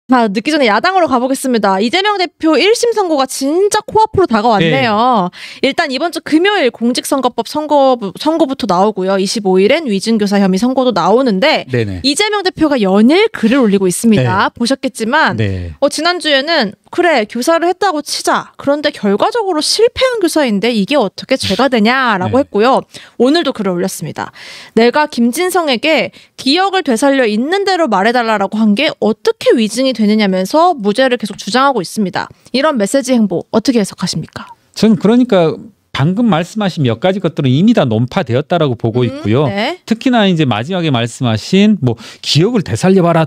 자, 늦기 전에 야당으로 가보겠습니다. 이재명 대표 1심 선고가 진짜 코앞으로 다가왔네요. 일단 이번 주 금요일 공직선거법 선고부터 나오고요. 25일엔 위증교사 혐의 선고도 나오는데 네네. 이재명 대표가 연일 글을 올리고 있습니다. 네. 보셨겠지만 네. 지난주에는 그래 교사를 했다고 치자. 그런데 결과적으로 실패한 교사인데 이게 어떻게 죄가 되냐라고 네. 했고요. 오늘도 글을 올렸습니다. 내가 김진성에게 기억을 되살려 있는 대로 말해달라고 한 게 어떻게 위증이 되느냐면서 무죄를 계속 주장하고 있습니다. 이런 메시지 행보 어떻게 해석하십니까? 저는 그러니까 방금 말씀하신 몇 가지 것들은 이미 다 논파되었다라고 보고 있고요. 네. 특히나 이제 마지막에 말씀하신 뭐 기억을 되살려봐라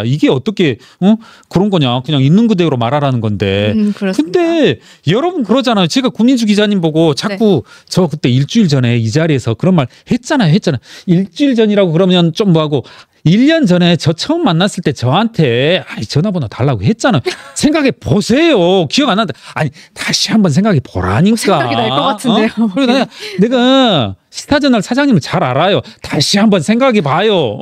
이게 어떻게 그런 거냐? 그냥 있는 그대로 말하라는 건데. 그렇습니다. 근데 여러분 그러잖아요. 제가 군인주 기자님 보고 자꾸 저 그때 일주일 전에 이 자리에서 그런 말 했잖아요. 일주일 전이라고 그러면 좀 뭐하고 1년 전에 저 처음 만났을 때 저한테 전화번호 달라고 했잖아요. 생각해 보세요. 기억 안 난다. 아니 다시 한번 생각해 보라니까. 생각이 날 것 같은데요. 그리고 내가 시타저널 사장님을 잘 알아요. 다시 한번 생각해 봐요.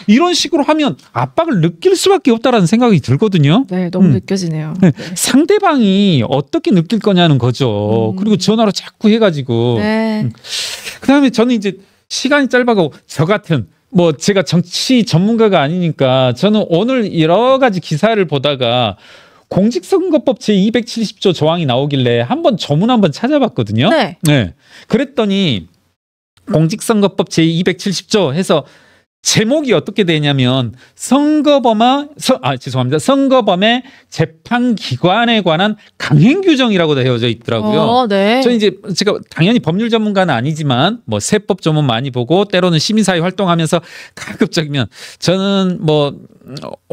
이런 식으로 하면 압박을 느낄 수밖에 없다라는 생각이 들거든요. 네, 너무 느껴지네요. 네. 상대방이 어떻게 느낄 거냐는 거죠. 그리고 전화로 자꾸 해가지고. 네. 그다음에 저는 이제 시간이 짧아가고 저 같은 뭐 제가 정치 전문가가 아니니까 저는 오늘 여러 가지 기사를 보다가 공직선거법 제270조 조항이 나오길래 한번 조문 한번 찾아봤거든요. 네. 그랬더니 공직선거법 제270조 해서 제목이 어떻게 되냐면 선거범의 재판 기관에 관한 강행 규정이라고 되어져 있더라고요. 네. 저 이제 제가 당연히 법률 전문가는 아니지만 뭐 세법 전문 많이 보고 때로는 시민사회 활동하면서 가급적이면 저는 뭐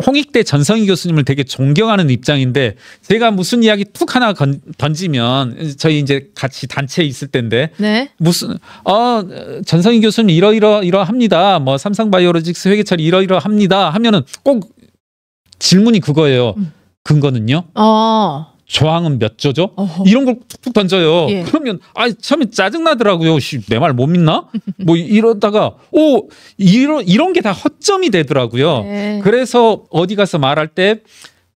홍익대 전성희 교수님을 되게 존경하는 입장인데 제가 무슨 이야기 툭 하나 던지면 저희 이제 같이 단체에 있을 때인데 무슨 전성희 교수님 이러합니다. 뭐 삼성바이오로직스 회계처리 이러합니다 하면은 꼭 질문이 그거예요. 근거는요? 조항은 몇 조죠? 이런 걸 툭툭 던져요. 그러면 처음에 짜증나더라고요. 내 말 못 믿나? 뭐 이러다가 이런 게 다 허점이 되더라고요. 그래서 어디 가서 말할 때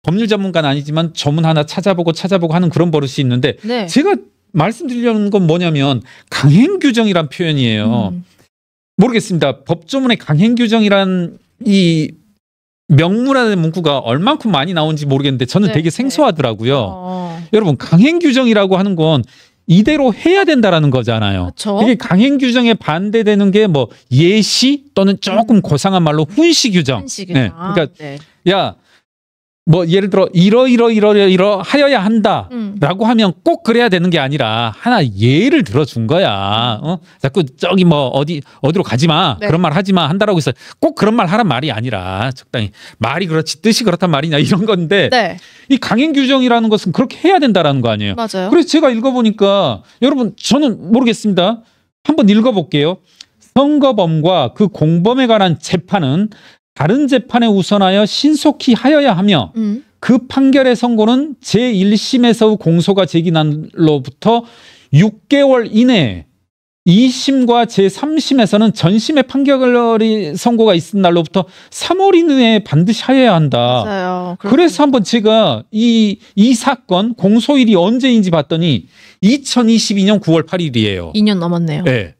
법률 전문가는 아니지만 조문 하나 찾아보고 하는 그런 버릇이 있는데 제가 말씀드리려는 건 뭐냐면 강행 규정이란 표현이에요. 모르겠습니다. 법조문에 강행 규정이란 이 명문화된 문구가 얼만큼 많이 나온지 모르겠는데 저는 되게 생소하더라고요. 여러분 강행 규정이라고 하는 건 이대로 해야 된다라는 거잖아요. 그쵸? 이게 강행 규정에 반대되는 게 뭐 예시 또는 조금 고상한 말로 훈시 규정. 그러니까 야 뭐 예를 들어 이러 하여야 한다라고 하면 꼭 그래야 되는 게 아니라 하나 예를 들어준 거야. 자꾸 저기 뭐 어디로 가지 마 그런 말 하지 마 한다라고 해서 꼭 그런 말 하란 말이 아니라 적당히 말이 그렇지 뜻이 그렇단 말이냐 이런 건데 이 강행 규정이라는 것은 그렇게 해야 된다라는 거 아니에요. 맞아요. 그래서 제가 읽어보니까 여러분 저는 모르겠습니다. 한번 읽어볼게요. 선거범과 그 공범에 관한 재판은 다른 재판에 우선하여 신속히 하여야 하며 그 판결의 선고는 제1심에서 공소가 제기난 날로부터 6개월 이내에 2심과 제3심에서는 전심의 판결이 선고가 있은 날로부터 3월 이내에 반드시 하여야 한다. 맞아요. 그래서 한번 제가 이 사건 공소일이 언제인지 봤더니 2022년 9월 8일이에요. 2년 넘었네요. 네.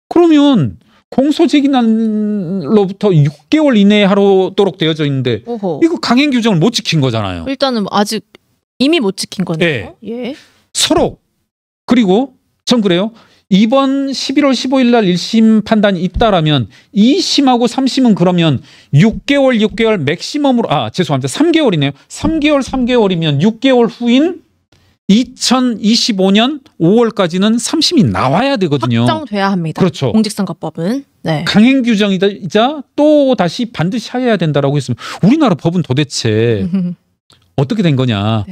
그러면 공소 제기날로부터 6개월 이내에 하도록 되어져 있는데 이거 강행 규정을 못 지킨 거잖아요. 일단은 아직 이미 못 지킨 거네요. 서로 그리고 전 그래요. 이번 11월 15일 날 1심 판단이 있다라면 2심하고 3심은 그러면 6개월 맥시멈으로 죄송합니다. 3개월이네요. 3개월이면 6개월 후인 2025년 5월까지는 3심이 나와야 되거든요. 확정돼야 합니다. 그렇죠. 공직선거법은. 강행 규정이자 또 다시 반드시 하여야 된다라고 했으면 우리나라 법은 도대체 어떻게 된 거냐.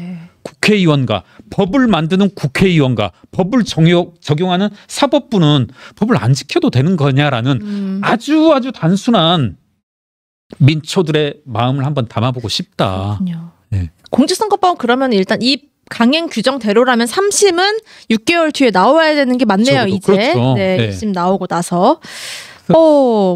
국회의원과 법을 만드는 국회의원과 법을 적용하는 사법부는 법을 안 지켜도 되는 거냐라는 아주 단순한 민초들의 마음을 한번 담아보고 싶다. 공직선거법은 그러면 일단 이 강행 규정대로라면 3심은 6개월 뒤에 나와야 되는 게 맞네요. 이제. 그렇죠. 1심 나오고 나서.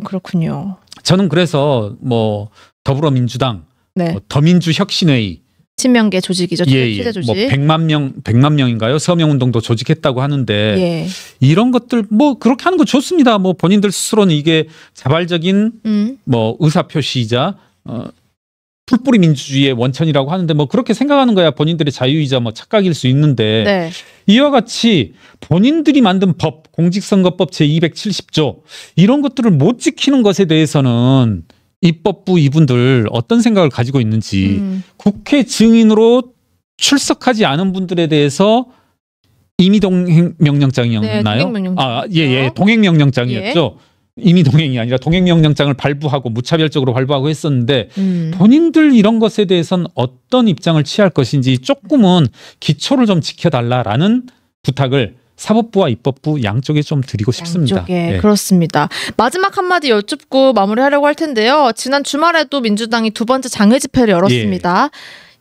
그렇군요. 저는 그래서 뭐 더불어민주당, 네. 더민주혁신회의, 친명계 조직이죠. 예, 최대 조직. 뭐 100만 명인가요? 서명운동도 조직했다고 하는데 예. 이런 것들 뭐 그렇게 하는 거 좋습니다. 뭐 본인들 스스로는 이게 자발적인 뭐 의사표시이자 풀뿌리 민주주의의 원천이라고 하는데 뭐 그렇게 생각하는 거야 본인들의 자유이자 뭐 착각일 수 있는데 네. 이와 같이 본인들이 만든 법, 공직선거법 제270조 이런 것들을 못 지키는 것에 대해서는 입법부 이분들 어떤 생각을 가지고 있는지 국회 증인으로 출석하지 않은 분들에 대해서 임의동행명령장이었나요? 네, 동행명령장. 예, 동행명령장이었죠. 임의동행이 아니라 동행명령장을 발부하고 무차별적으로 발부하고 했었는데 본인들 이런 것에 대해서는 어떤 입장을 취할 것인지 조금은 기초를 좀 지켜달라라는 부탁을 사법부와 입법부 양쪽에 좀 드리고 싶습니다. 양쪽에 그렇습니다. 마지막 한마디 여쭙고 마무리하려고 할 텐데요. 지난 주말에도 민주당이 두 번째 장외 집회를 열었습니다.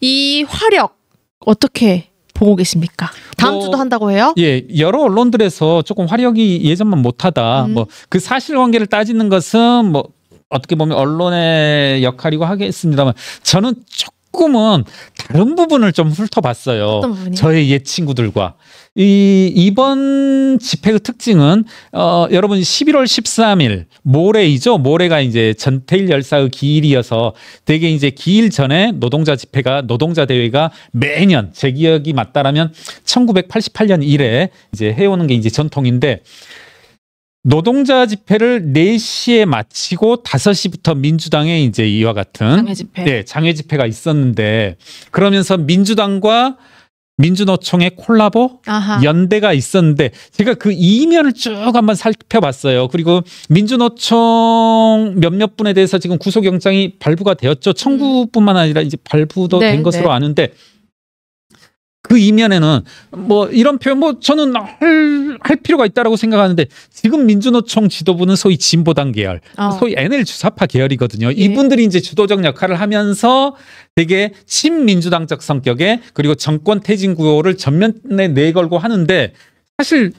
이 화력 어떻게 보고 계십니까? 다음 주도 한다고 해요? 예, 여러 언론들에서 조금 화력이 예전만 못하다. 뭐 그 사실관계를 따지는 것은 뭐 어떻게 보면 언론의 역할이고 하겠습니다만 저는 조금은 다른 부분을 좀 훑어봤어요. 어떤 부분이요? 저의 옛 친구들과 이번 집회의 특징은 여러분 11월 13일 모레이죠. 모레가 이제 전태일 열사의 기일이어서 되게 이제 기일 전에 노동자 대회가 매년 제 기억이 맞다라면 1988년 이래 이제 해오는 게 이제 전통인데 노동자 집회를 4시에 마치고 5시부터 민주당의 이제 이와 같은 장외 집회. 네, 장외 집회가 있었는데 그러면서 민주당과 민주노총의 콜라보 아하. 연대가 있었는데 제가 그 이면을 쭉 한번 살펴봤어요. 그리고 민주노총 몇몇 분에 대해서 지금 구속영장이 발부가 되었죠. 청구뿐만 아니라 이제 발부도 된 것으로 아는데 그 이면에는 뭐 이런 표현 뭐 저는 할 필요가 있다라고 생각하는데 지금 민주노총 지도부는 소위 진보당 계열, 소위 NL 주사파 계열이거든요. 이분들이 이제 주도적 역할을 하면서 되게 친민주당적 성격의 그리고 정권 퇴진 구호를 전면에 내걸고 하는데 사실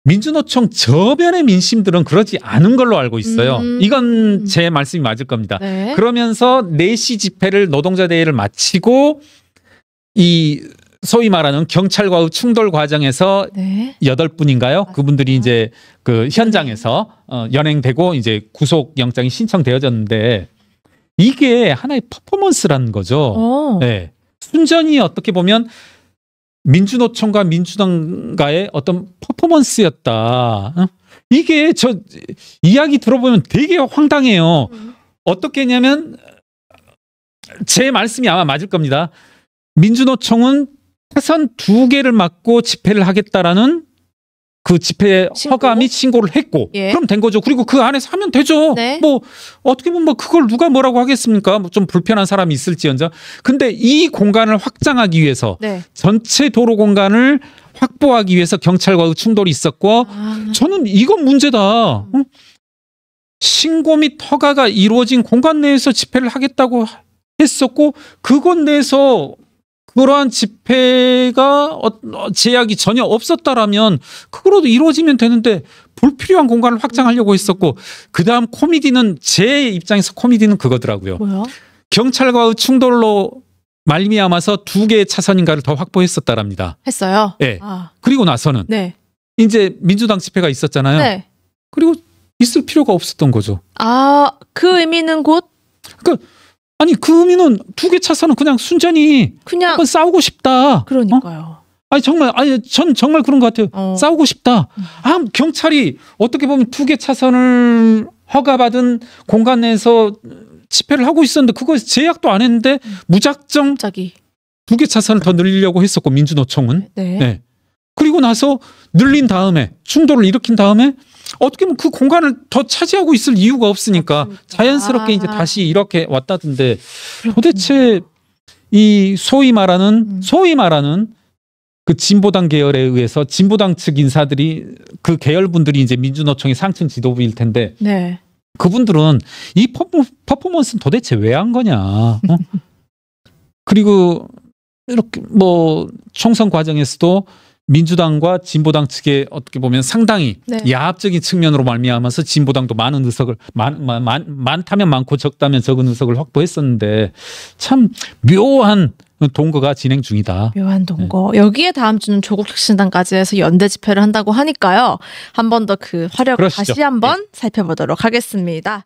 민주노총 저변의 민심들은 그러지 않은 걸로 알고 있어요. 이건 제 말씀이 맞을 겁니다. 네. 그러면서 4시 집회를 노동자 대회를 마치고 이 소위 말하는 경찰과의 충돌 과정에서 8분인가요? 그분들이 이제 그 현장에서 연행되고 이제 구속 영장이 신청되어졌는데 이게 하나의 퍼포먼스라는 거죠. 네. 순전히 어떻게 보면 민주노총과 민주당과의 어떤 퍼포먼스였다. 이게 저 이야기 들어보면 되게 황당해요. 어떻게 했냐면 제 말씀이 아마 맞을 겁니다. 민주노총은 타선 2개를 맞고 집회를 하겠다라는 그 집회 허가 및 신고를 했고 그럼 된 거죠. 그리고 그 안에서 하면 되죠. 네. 뭐 어떻게 보면 뭐 그걸 누가 뭐라고 하겠습니까? 뭐 좀 불편한 사람이 있을지언정. 근데 이 공간을 확장하기 위해서 전체 도로 공간을 확보하기 위해서 경찰과의 충돌이 있었고 저는 이건 문제다. 신고 및 허가가 이루어진 공간 내에서 집회를 하겠다고 했었고 그것 내에서 그러한 집회가 제약이 전혀 없었다라면 그거로도 이루어지면 되는데 불필요한 공간을 확장하려고 했었고 그다음 코미디는 제 입장에서 코미디는 그거더라고요. 뭐요? 경찰과의 충돌로 말미암아서 2개의 차선인가를 더 확보했었다랍니다. 했어요? 네. 그리고 나서는 이제 민주당 집회가 있었잖아요. 그리고 있을 필요가 없었던 거죠. 그 의미는 곧? 아니 그 의미는 2개 차선은 그냥 순전히 한번 싸우고 싶다. 그러니까요. 전 정말 그런 것 같아요. 싸우고 싶다. 경찰이 어떻게 보면 2개 차선을 허가받은 공간 내에서 집회를 하고 있었는데 그거 제약도 안 했는데 무작정 갑자기 2개 차선을 더 늘리려고 했었고 민주노총은. 네. 그리고 나서 늘린 다음에 충돌을 일으킨 다음에 어떻게 보면 그 공간을 더 차지하고 있을 이유가 없으니까 자연스럽게 이제 다시 이렇게 왔다던데 도대체 이 소위 말하는 그 진보당 계열에 의해서 진보당 측 인사들이 그 계열분들이 이제 민주노총의 상층 지도부일 텐데 그분들은 이 퍼포먼스는 도대체 왜 한 거냐. 그리고 이렇게 뭐 총선 과정에서도 민주당과 진보당 측에 어떻게 보면 상당히 네. 야합적인 측면으로 말미암아서 진보당도 많은 의석을 많다면 많고 적다면 적은 의석을 확보했었는데 참 묘한 동거가 진행 중이다. 묘한 동거. 여기에 다음 주는 조국 혁신당까지 해서 연대 집회를 한다고 하니까요. 한 번 더 그 화력을 그러시죠. 다시 한번 살펴보도록 하겠습니다.